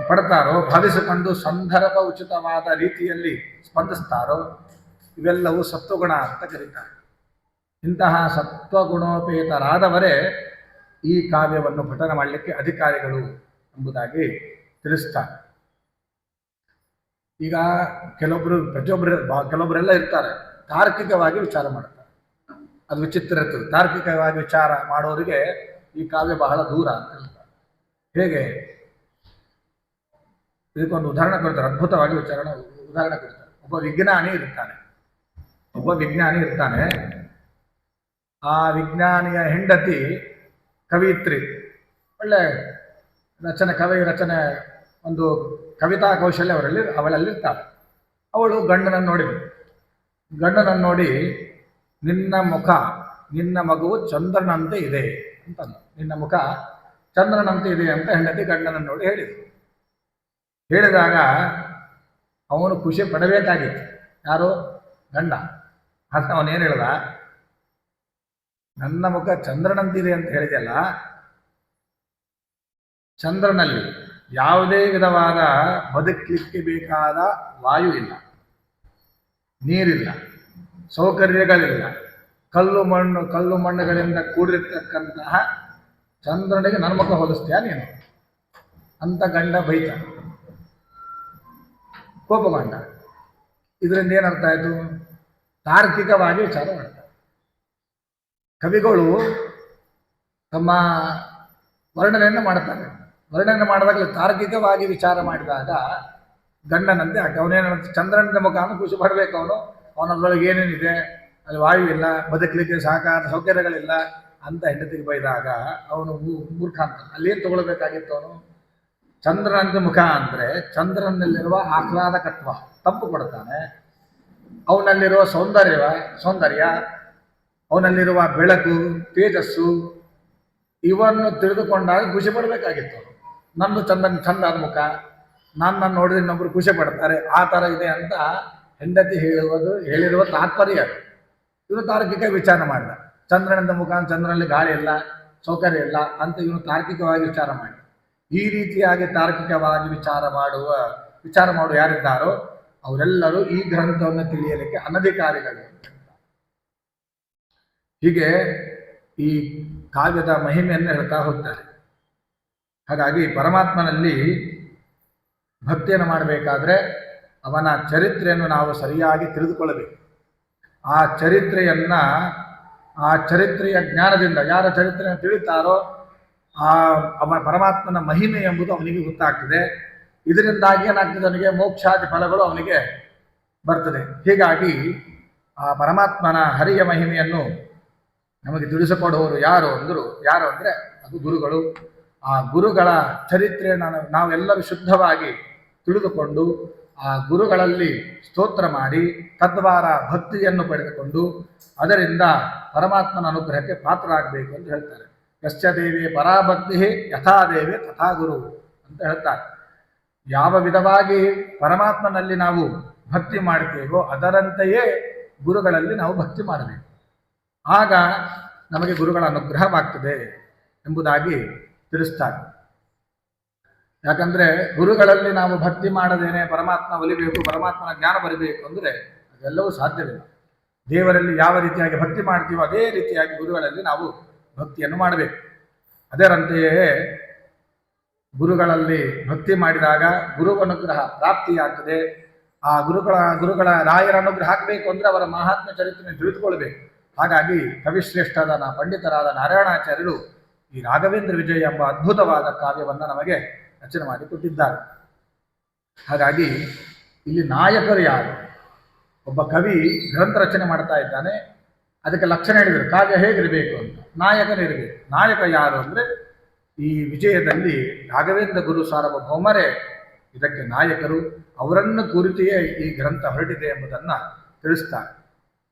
ಪಡ್ತಾರೋ, ಭಾವಿಸಿಕೊಂಡು ಸಂದರ್ಭ ಉಚಿತವಾದ ರೀತಿಯಲ್ಲಿ ಸ್ಪಂದಿಸ್ತಾರೋ ಇವೆಲ್ಲವೂ ಸತ್ವಗುಣ ಅಂತ ಕರೀತಾರೆ. ಇಂತಹ ಸತ್ವಗುಣೋಪೇತರಾದವರೇ ಈ ಕಾವ್ಯವನ್ನು ಪಠನ ಮಾಡಲಿಕ್ಕೆ ಅಧಿಕಾರಿಗಳು ಎಂಬುದಾಗಿ ಈಗ ಕೆಲವೊಬ್ಬರೆಲ್ಲ ಇರ್ತಾರೆ, ತಾರ್ಕಿಕವಾಗಿ ವಿಚಾರ ಮಾಡ್ತಾರೆ. ಅದು ವಿಚಿತ್ರ ಇರ್ತದೆ. ತಾರ್ಕಿಕವಾಗಿ ವಿಚಾರ ಮಾಡೋರಿಗೆ ಈ ಕಾವ್ಯ ಬಹಳ ದೂರ ಅಂತ ಹೇಳ್ತಾರೆ. ಹೇಗೆ? ಇದಕ್ಕೊಂದು ಉದಾಹರಣೆ ಕೊಡ್ತಾರೆ, ಅದ್ಭುತವಾಗಿ ಉದಾಹರಣೆ ಕೊಡ್ತಾರೆ. ಒಬ್ಬ ವಿಜ್ಞಾನಿ ಇರ್ತಾನೆ. ಆ ವಿಜ್ಞಾನಿಯ ಹೆಂಡತಿ ಕವಿತ್ರಿ, ಒಳ್ಳೆ ರಚನೆ ಒಂದು ಕವಿತಾ ಕೌಶಲ್ಯ ಅವಳಲ್ಲಿ ಇರ್ತಾಳೆ. ಅವಳು ಗಂಡನನ್ನು ನೋಡಿ ನಿನ್ನ ಮಗುವು ಚಂದ್ರನಂತೆ ಇದೆ ಅಂತಂದು. ನಿನ್ನ ಮುಖ ಚಂದ್ರನಂತೆ ಇದೆ ಅಂತ ಹೆಂಡತಿ ಗಂಡನನ್ನು ನೋಡಿ ಹೇಳಿದಾಗ ಅವನು ಖುಷಿ ಪಡಬೇಕಾಗಿತ್ತು. ಯಾರು? ಗಂಡ. ಆದರೆ ಅವನೇನು ಹೇಳ್ದ? ನನ್ನ ಮುಖ ಚಂದ್ರನಂತಿದೆ ಅಂತ ಹೇಳಿದೆಯಲ್ಲ, ಚಂದ್ರನಲ್ಲಿ ಯಾವುದೇ ವಿಧವಾದ ಬದುಕಲಿಕ್ಕೆ ಬೇಕಾದ ವಾಯು ಇಲ್ಲ, ನೀರಿಲ್ಲ, ಸೌಕರ್ಯಗಳಿಲ್ಲ, ಕಲ್ಲು ಮಣ್ಣುಗಳಿಂದ ಕೂಡಿರ್ತಕ್ಕಂತಹ ಚಂದ್ರನಿಗೆ ನನ್ನ ಮುಖ ಹೋಲಿಸ್ತೀಯ ನೀನು ಅಂತ ಗಂಡ ಬೈತ, ಕೋಪಗೊಂಡ. ಇದರಿಂದ ಏನರ್ಥ ಆಯಿತು? ತಾರ್ಕಿಕವಾಗಿ ವಿಚಾರ ಮಾಡ್ತಾರೆ. ಕವಿಗಳು ತಮ್ಮ ವರ್ಣನೆಯನ್ನು ಮಾಡ್ತಾರೆ. ವರ್ಣನೆ ಮಾಡಿದಾಗಲೇ ತಾರ್ಕಿಕವಾಗಿ ವಿಚಾರ ಮಾಡಿದಾಗ ಗಂಡನಂತೆ ಅವನೇನ ಚಂದ್ರನ ಮುಖಾನು ಖುಷಿ ಪಡಬೇಕು. ಅವನದ್ರೊಳಗೆ ಏನೇನಿದೆ, ಅಲ್ಲಿ ವಾಯು ಇಲ್ಲ, ಬದುಕಲಿಕ್ಕೆ ಸೌಕರ್ಯಗಳಿಲ್ಲ ಅಂತ ಹೆಂಡತಿಗೆ ಬೈದಾಗ ಅವನು ಮೂರ್ಖ ಅಂತ. ಅಲ್ಲೇನು ತಗೊಳ್ಬೇಕಾಗಿತ್ತು? ಅವನು ಚಂದ್ರನಂತೆ ಮುಖ ಅಂದರೆ ಚಂದ್ರನಲ್ಲಿರುವ ಆಹ್ಲಾದಕತ್ವ ತಂಪು ಕೊಡ್ತಾನೆ, ಅವನಲ್ಲಿರುವ ಸೌಂದರ್ಯ, ಅವನಲ್ಲಿರುವ ಬೆಳಕು, ತೇಜಸ್ಸು ಇವನ್ನು ತಿಳಿದುಕೊಂಡಾಗ ಖುಷಿ ಪಡಬೇಕಾಗಿತ್ತು. ನಂದು ಚಂದಾದ ಮುಖ, ನನ್ನ ನೋಡಿದ್ರೆ ಇನ್ನೊಬ್ರು ಖುಷಿ ಪಡ್ತಾರೆ, ಆ ಥರ ಇದೆ ಅಂತ ಹೆಂಡತಿ ಹೇಳಿರುವ ತಾತ್ಪರ್ಯ. ಇವನು ತಾರ್ಕಿಕ ವಿಚಾರ ಮಾಡಿದ. ಚಂದ್ರನಂದ ಮುಖ, ಚಂದ್ರನಲ್ಲಿ ಗಾಳಿ ಇಲ್ಲ, ಸೌಕರ್ಯ ಇಲ್ಲ ಅಂತ ಇವನು ತಾರ್ಕಿಕವಾಗಿ ವಿಚಾರ ಮಾಡಿದ. ಈ ರೀತಿಯಾಗಿ ತಾರ್ಕಿಕವಾಗಿ ವಿಚಾರ ಮಾಡುವ ಯಾರಿದ್ದಾರೋ ಅವರೆಲ್ಲರೂ ಈ ಗ್ರಂಥವನ್ನು ತಿಳಿಯಲಿಕ್ಕೆ ಅನಧಿಕಾರಿಗಳು. ಹೀಗೆ ಈ ಕಾವ್ಯದ ಮಹಿಮೆಯನ್ನು ಹೇಳ್ತಾ ಹೋಗ್ತಾರೆ. ಹಾಗಾಗಿ ಪರಮಾತ್ಮನಲ್ಲಿ ಭಕ್ತಿಯನ್ನು ಮಾಡಬೇಕಾದ್ರೆ ಅವನ ಚರಿತ್ರೆಯನ್ನು ನಾವು ಸರಿಯಾಗಿ ತಿಳಿದುಕೊಳ್ಳಬೇಕು. ಆ ಚರಿತ್ರೆಯ ಜ್ಞಾನದಿಂದ ಯಾರ ಚರಿತ್ರೆಯನ್ನು ತಿಳಿತಾರೋ ಅವನ ಪರಮಾತ್ಮನ ಮಹಿಮೆ ಎಂಬುದು ಅವನಿಗೆ ಗೊತ್ತಾಗ್ತದೆ. ಇದರಿಂದಾಗಿ ಏನಾಗ್ತದೆ? ಅವನಿಗೆ ಮೋಕ್ಷಾದಿ ಫಲಗಳು ಅವನಿಗೆ ಬರ್ತದೆ. ಹೀಗಾಗಿ ಆ ಪರಮಾತ್ಮನ ಹರಿಯ ಮಹಿಮೆಯನ್ನು ನಮಗೆ ತಿಳಿಸಿಕೊಡುವವರು ಯಾರು ಅಂದರೆ ಅದು ಗುರುಗಳು. ಆ ಗುರುಗಳ ಚರಿತ್ರೆಯನ್ನು ನಾವೆಲ್ಲರೂ ಶುದ್ಧವಾಗಿ ತಿಳಿದುಕೊಂಡು ಆ ಗುರುಗಳಲ್ಲಿ ಸ್ತೋತ್ರ ಮಾಡಿ ತದ್ವಾರ ಭಕ್ತಿಯನ್ನು ಪಡೆದುಕೊಂಡು ಅದರಿಂದ ಪರಮಾತ್ಮನ ಅನುಗ್ರಹಕ್ಕೆ ಪಾತ್ರರಾಗಬೇಕು ಅಂತ ಹೇಳ್ತಾರೆ. ಯಶ್ಚ ದೇವಿ ಪರಾಭಕ್ತಿ ಯಥಾ ದೇವಿ ತಥಾ ಗುರು ಅಂತ ಹೇಳ್ತಾರೆ. ಯಾವ ವಿಧವಾಗಿ ಪರಮಾತ್ಮನಲ್ಲಿ ನಾವು ಭಕ್ತಿ ಮಾಡ್ತೇವೋ ಅದರಂತೆಯೇ ಗುರುಗಳಲ್ಲಿ ನಾವು ಭಕ್ತಿ ಮಾಡಬೇಕು. ಆಗ ನಮಗೆ ಗುರುಗಳ ಅನುಗ್ರಹವಾಗ್ತದೆ ಎಂಬುದಾಗಿ ತಿಳಿಸ್ತಾರೆ. ಯಾಕಂದರೆ ಗುರುಗಳಲ್ಲಿ ನಾವು ಭಕ್ತಿ ಮಾಡದೇನೆ ಪರಮಾತ್ಮ ಒಲಿಬೇಕು, ಪರಮಾತ್ಮನ ಜ್ಞಾನ ಬರಬೇಕು ಅಂದರೆ ಅದೆಲ್ಲವೂ ಸಾಧ್ಯವಿಲ್ಲ. ದೇವರಲ್ಲಿ ಯಾವ ರೀತಿಯಾಗಿ ಭಕ್ತಿ ಮಾಡ್ತೀವೋ ಅದೇ ರೀತಿಯಾಗಿ ಗುರುಗಳಲ್ಲಿ ನಾವು ಭಕ್ತಿಯನ್ನು ಮಾಡಬೇಕು. ಅದರಂತೆಯೇ ಗುರುಗಳಲ್ಲಿ ಭಕ್ತಿ ಮಾಡಿದಾಗ ಗುರು ಅನುಗ್ರಹ ಪ್ರಾಪ್ತಿಯಾಗ್ತದೆ. ಆ ಗುರುಗಳ ರಾಯರ ಅನುಗ್ರಹ ಆಗಬೇಕು ಅಂದರೆ ಅವರ ಮಹಾತ್ಮ ಚರಿತ್ರೆಯನ್ನು ತಿಳಿದುಕೊಳ್ಬೇಕು. ಹಾಗಾಗಿ ಕವಿಶ್ರೇಷ್ಠರಾದ ಪಂಡಿತರಾದ ನಾರಾಯಣಾಚಾರ್ಯರು ಈ ರಾಘವೇಂದ್ರ ವಿಜಯ ಎಂಬ ಅದ್ಭುತವಾದ ಕಾವ್ಯವನ್ನು ನಮಗೆ ರಚನೆ ಮಾಡಿಕೊಟ್ಟಿದ್ದಾರೆ. ಹಾಗಾಗಿ ಇಲ್ಲಿ ನಾಯಕರು ಯಾರು? ಒಬ್ಬ ಕವಿ ಗ್ರಂಥ ರಚನೆ ಮಾಡ್ತಾ ಇದ್ದಾನೆ, ಅದಕ್ಕೆ ಲಕ್ಷಣ ಹೇಳಿದರು, ಕಾವ್ಯ ಹೇಗಿರಬೇಕು ಅಂತ. ನಾಯಕನಿರಬೇಕು. ನಾಯಕ ಯಾರು ಅಂದರೆ ಈ ವಿಜಯದಲ್ಲಿ ರಾಘವೇಂದ್ರ ಗುರು ಸಾರ್ವಭೌಮರೇ ಇದಕ್ಕೆ ನಾಯಕರು. ಅವರನ್ನು ಕುರಿತಿಯೇ ಈ ಗ್ರಂಥ ಹೊರಟಿದೆ ಎಂಬುದನ್ನು ತಿಳಿಸ್ತಾರೆ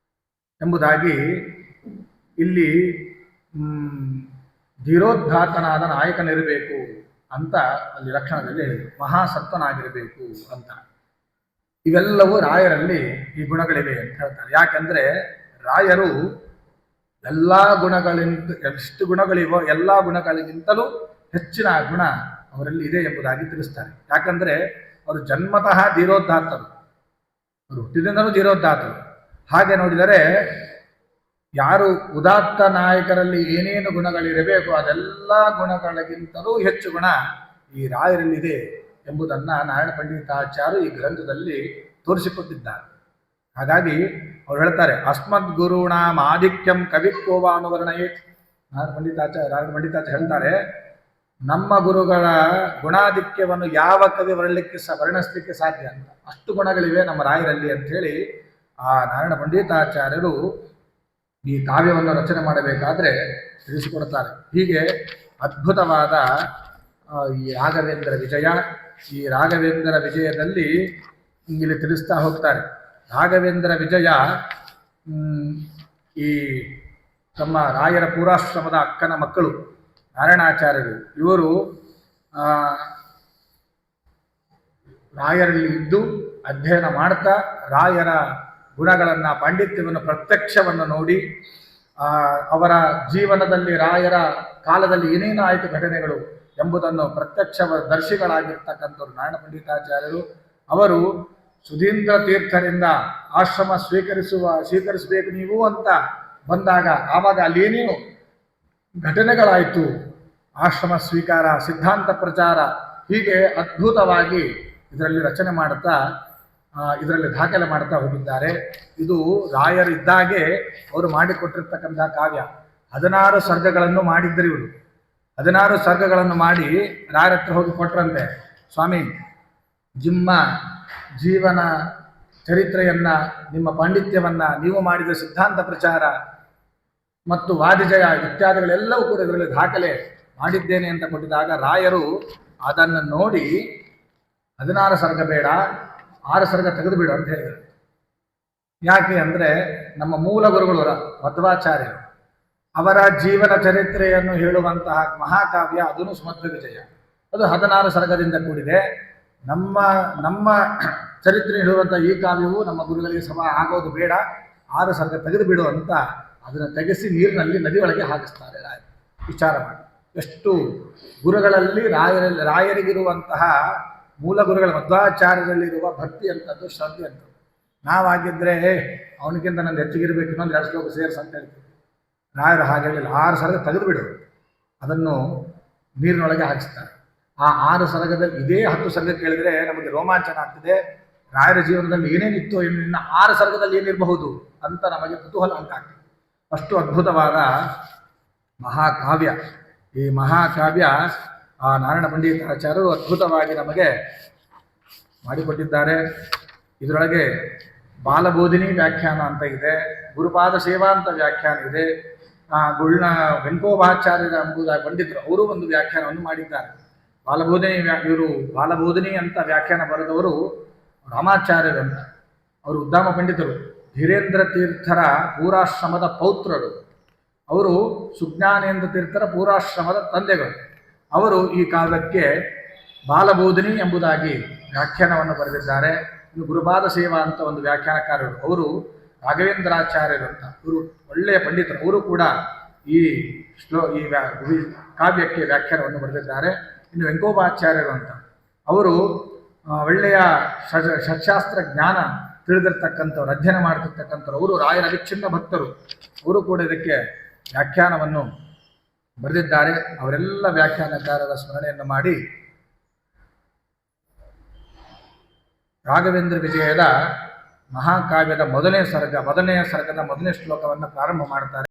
ಎಂಬುದಾಗಿ ಇಲ್ಲಿ ಧೀರೋದ್ಧಾತನಾದ ನಾಯಕನಿರಬೇಕು ಅಂತ ಅಲ್ಲಿ ಲಕ್ಷಣದಲ್ಲಿ ಹೇಳಿದರು. ಮಹಾಸತ್ವನಾಗಿರಬೇಕು ಅಂತ. ಇವೆಲ್ಲವೂ ರಾಯರಲ್ಲಿ ಈ ಗುಣಗಳಿವೆ ಅಂತ ಹೇಳ್ತಾರೆ. ಯಾಕಂದರೆ ರಾಯರು ಎಲ್ಲ ಗುಣಗಳಿಂದ ಎಷ್ಟು ಗುಣಗಳಿವೋ ಎಲ್ಲ ಗುಣಗಳಿಗಿಂತಲೂ ಹೆಚ್ಚಿನ ಗುಣ ಅವರಲ್ಲಿ ಇದೆ ಎಂಬುದಾಗಿ ತಿಳಿಸ್ತಾರೆ. ಯಾಕಂದರೆ ಅವರು ಜನ್ಮತಃ ಧೀರೋದ್ಧಾತರು, ಅವರು ಹುಟ್ಟಿದಿಂದಲೂ ಧೀರೋದ್ಧಾತರು. ಹಾಗೆ ನೋಡಿದರೆ ಯಾರು ಉದಾತ್ತ ನಾಯಕರಲ್ಲಿ ಏನೇನು ಗುಣಗಳಿರಬೇಕು ಅದೆಲ್ಲ ಗುಣಗಳಿಗಿಂತಲೂ ಹೆಚ್ಚು ಗುಣ ಈ ರಾಯರಲ್ಲಿದೆ ಎಂಬುದನ್ನು ನಾರಾಯಣ ಪಂಡಿತಾಚಾರ್ಯರು ಈ ಗ್ರಂಥದಲ್ಲಿ ತೋರಿಸಿಕೊಟ್ಟಿದ್ದಾರೆ. ಹಾಗಾಗಿ ಅವ್ರು ಹೇಳ್ತಾರೆ, ಅಸ್ಮದ್ ಗುರುಣಾಂ ಆಧಿಕ್ಯಂ ಕವಿತ್ವವ ಅನುವರ್ಣಯೇತ್. ನಾರಾಯಣ ಪಂಡಿತಾಚಾರ್ಯ ಹೇಳ್ತಾರೆ, ನಮ್ಮ ಗುರುಗಳ ಗುಣಾಧಿಕ್ಯವನ್ನು ಯಾವ ಕವಿ ವರ್ಣಿಸಲಿಕ್ಕೆ ಸಾಧ್ಯ ಅಂತ. ಅಷ್ಟು ಗುಣಗಳಿವೆ ನಮ್ಮ ರಾಯರಲ್ಲಿ ಅಂಥೇಳಿ ಆ ನಾರಾಯಣ ಪಂಡಿತಾಚಾರ್ಯರು ಈ ಕಾವ್ಯವನ್ನು ರಚನೆ ಮಾಡಬೇಕಾದ್ರೆ ತಿಳಿಸಿಕೊಡ್ತಾರೆ. ಹೀಗೆ ಅದ್ಭುತವಾದ ಈ ರಾಘವೇಂದ್ರ ವಿಜಯ. ಈ ರಾಘವೇಂದ್ರ ವಿಜಯದಲ್ಲಿ ಇಲ್ಲಿ ತಿಳಿಸ್ತಾ ಹೋಗ್ತಾರೆ. ರಾಘವೇಂದ್ರ ವಿಜಯ ಈ ತಮ್ಮ ರಾಯರ ಪೂರ್ವಾಶ್ರಮದ ಅಕ್ಕನ ಮಕ್ಕಳು ನಾರಾಯಣಾಚಾರ್ಯರು. ಇವರು ರಾಯರಲ್ಲಿ ಇದ್ದು ಅಧ್ಯಯನ ಮಾಡ್ತಾ ರಾಯರ ಗುಣಗಳನ್ನು, ಪಾಂಡಿತ್ಯವನ್ನು, ಪ್ರತ್ಯಕ್ಷವನ್ನು ನೋಡಿ ಅವರ ಜೀವನದಲ್ಲಿ ರಾಯರ ಕಾಲದಲ್ಲಿ ಏನೇನು ಆಯಿತು ಘಟನೆಗಳು ಎಂಬುದನ್ನು ಪ್ರತ್ಯಕ್ಷ ದರ್ಶಿಗಳಾಗಿರ್ತಕ್ಕಂಥವ್ರು ನಾರಾಯಣ ಪಂಡಿತಾಚಾರ್ಯರು. ಅವರು ಸುಧೀಂದ್ರ ತೀರ್ಥರಿಂದ ಆಶ್ರಮ ಸ್ವೀಕರಿಸಬೇಕು ನೀವು ಅಂತ ಬಂದಾಗ ಆವಾಗ ಅಲ್ಲೇನೇನು ಘಟನೆಗಳಾಯಿತು, ಆಶ್ರಮ ಸ್ವೀಕಾರ, ಸಿದ್ಧಾಂತ ಪ್ರಚಾರ, ಹೀಗೆ ಅದ್ಭುತವಾಗಿ ಇದರಲ್ಲಿ ರಚನೆ ಮಾಡುತ್ತಾ ಇದರಲ್ಲಿ ದಾಖಲೆ ಮಾಡ್ತಾ ಹೋಗಿದ್ದಾರೆ. ಇದು ರಾಯರಿದ್ದಾಗೆ ಅವರು ಮಾಡಿಕೊಟ್ಟಿರ್ತಕ್ಕಂಥ ಕಾವ್ಯ. 16 ಸರ್ಗಗಳನ್ನು ಮಾಡಿದ್ದರು ಇವರು. 16 ಸರ್ಗಗಳನ್ನು ಮಾಡಿ ರಾಯರ ಹತ್ರ ಹೋಗಿ ಕೊಟ್ರಂತೆ, ಸ್ವಾಮಿ ನಿಮ್ಮ ಜೀವನ ಚರಿತ್ರೆಯನ್ನು, ನಿಮ್ಮ ಪಾಂಡಿತ್ಯವನ್ನು, ನೀವು ಮಾಡಿದ ಸಿದ್ಧಾಂತ ಪ್ರಚಾರ ಮತ್ತು ವಾದಿಜಯ ಇತ್ಯಾದಿಗಳೆಲ್ಲವೂ ಕೂಡ ಇದರಲ್ಲಿ ದಾಖಲೆ ಮಾಡಿದ್ದೇನೆ ಅಂತ ಕೊಟ್ಟಿದಾಗ ರಾಯರು ಅದನ್ನು ನೋಡಿ 16 ಸರ್ಗ ಬೇಡ, 6 ಸರ್ಗ ತೆಗೆದು ಬಿಡು ಅಂತ ಹೇಳಿದರು. ಯಾಕೆ ಅಂದರೆ ನಮ್ಮ ಮೂಲ ಗುರುಗಳು ಮಧ್ವಾಚಾರ್ಯರು, ಅವರ ಜೀವನ ಚರಿತ್ರೆಯನ್ನು ಹೇಳುವಂತಹ ಮಹಾಕಾವ್ಯ ಅದನ್ನು ಸುಮಧ್ವ ವಿಜಯ. ಅದು 16 ಸರ್ಗದಿಂದ ಕೂಡಿದೆ. ನಮ್ಮ ಚರಿತ್ರೆ ಹೇಳುವಂಥ ಈ ಕಾವ್ಯವು ನಮ್ಮ ಗುರುಗಳಿಗೆ ಸಮ ಆಗೋದು ಬೇಡ, 6 ಸರ್ಗ ತೆಗೆದು ಬಿಡು ಅಂತ ಅದನ್ನು ತೆಗೆಸಿ ನೀರಿನಲ್ಲಿ ನದಿ ಒಳಗೆ ಹಾಕಿಸ್ತಾರೆ ರಾಯರು. ವಿಚಾರ ಮಾಡಿ, ಎಷ್ಟು ಗುರುಗಳಲ್ಲಿ ರಾಯರಿಗಿರುವಂತಹ ಮೂಲ ಗುರುಗಳ ಮಧ್ವಾಚಾರ್ಯರಲ್ಲಿರುವ ಭಕ್ತಿ ಅಂತದ್ದು, ಶ್ರದ್ಧೆ ಅಂತ. ನಾವಾಗಿದ್ದರೆ ಅವನಿಗಿಂತ ನಂದು ಹೆಚ್ಚಿಗಿರಬೇಕು, ಇನ್ನೊಂದು 2 ಶ್ಲೋಕ ಸೇರಿಸ ಅಂತ ಹೇಳ್ತೀವಿ. ರಾಯರು ಹಾಗೆ ಹೇಳಿಲ್ಲ, 6 ಸರ್ಗ ತೆಗೆದು ಬಿಡು, ಅದನ್ನು ನೀರಿನೊಳಗೆ ಹಾಕಿಸ್ತಾರೆ. ಆ 6 ಸರ್ಗದಲ್ಲಿ ಇದೇ 10 ಸರ್ಗ ಕೇಳಿದರೆ ನಮಗೆ ರೋಮಾಂಚನ ಆಗ್ತದೆ. ರಾಯರ ಜೀವನದಲ್ಲಿ ಏನೇನಿತ್ತು, ಇನ್ನು 6 ಸರ್ಗದಲ್ಲಿ ಏನಿರಬಹುದು ಅಂತ ನಮಗೆ ಕುತೂಹಲ ಉಂಟಾಗ್ತದೆ. ಅಷ್ಟು ಅದ್ಭುತವಾದ ಮಹಾಕಾವ್ಯ. ಈ ಮಹಾಕಾವ್ಯ ಆ ನಾರಾಯಣ ಪಂಡಿತಾಚಾರ್ಯರು ಅದ್ಭುತವಾಗಿ ನಮಗೆ ಮಾಡಿಕೊಟ್ಟಿದ್ದಾರೆ. ಇದರೊಳಗೆ ಬಾಲಬೋಧಿನಿ ವ್ಯಾಖ್ಯಾನ ಅಂತ ಇದೆ, ಗುರುಪಾದ ಸೇವಾ ಅಂತ ವ್ಯಾಖ್ಯಾನ ಇದೆ. ವೆಂಕೋಬಾಚಾರ್ಯರ ಎಂಬುದಾಗಿ ಪಂಡಿತರು ಅವರು ಒಂದು ವ್ಯಾಖ್ಯಾನವನ್ನು ಮಾಡಿದ್ದಾರೆ. ಬಾಲಬೋಧಿನಿ ಅಂತ ವ್ಯಾಖ್ಯಾನ ಬರೆದವರು ರಾಮಾಚಾರ್ಯರು ಅಂತ. ಅವರು ಉದ್ದಾಮ ಪಂಡಿತರು, ಧೀರೇಂದ್ರ ತೀರ್ಥರ ಪೂರಾಶ್ರಮದ ಪೌತ್ರರು. ಅವರು ಸುಜ್ಞಾನೇಂದ್ರ ತೀರ್ಥರ ಪೂರಾಶ್ರಮದ ತಂದೆಗಳು. ಅವರು ಈ ಕಾವ್ಯಕ್ಕೆ ಬಾಲಬೋಧಿನಿ ಎಂಬುದಾಗಿ ವ್ಯಾಖ್ಯಾನವನ್ನು ಬರೆದಿದ್ದಾರೆ. ಇನ್ನು ಗುರುಪಾದ ಸೇವಾ ಅಂತ ಒಂದು ವ್ಯಾಖ್ಯಾನಕಾರರು, ಅವರು ರಾಘವೇಂದ್ರಾಚಾರ್ಯರು ಅಂತ, ಇವರು ಒಳ್ಳೆಯ ಪಂಡಿತರು. ಅವರು ಕೂಡ ಈ ಕಾವ್ಯಕ್ಕೆ ವ್ಯಾಖ್ಯಾನವನ್ನು ಬರೆದಿದ್ದಾರೆ. ಇನ್ನು ವೆಂಕೋಬಾಚಾರ್ಯರು ಅಂತ, ಅವರು ಒಳ್ಳೆಯ ಷಟ್ಶಾಸ್ತ್ರ ಜ್ಞಾನ ತಿಳಿದಿರ್ತಕ್ಕಂಥವ್ರು, ಅಧ್ಯಯನ ಮಾಡ್ತಿರ್ತಕ್ಕಂಥವ್ರು. ಅವರು ರಾಯರ ಅವಿಚ್ಛಿನ್ನ ಭಕ್ತರು. ಅವರು ಕೂಡ ಇದಕ್ಕೆ ವ್ಯಾಖ್ಯಾನವನ್ನು ಬರೆದಿದ್ದಾರೆ. ಅವರೆಲ್ಲ ವ್ಯಾಖ್ಯಾನಕಾರರ ಸ್ಮರಣೆಯನ್ನು ಮಾಡಿ ರಾಘವೇಂದ್ರ ವಿಜಯದ ಮಹಾಕಾವ್ಯದ ಮೊದಲನೇ ಸರ್ಗದ ಮೊದಲನೇ ಶ್ಲೋಕವನ್ನು ಪ್ರಾರಂಭ ಮಾಡ್ತಾರೆ.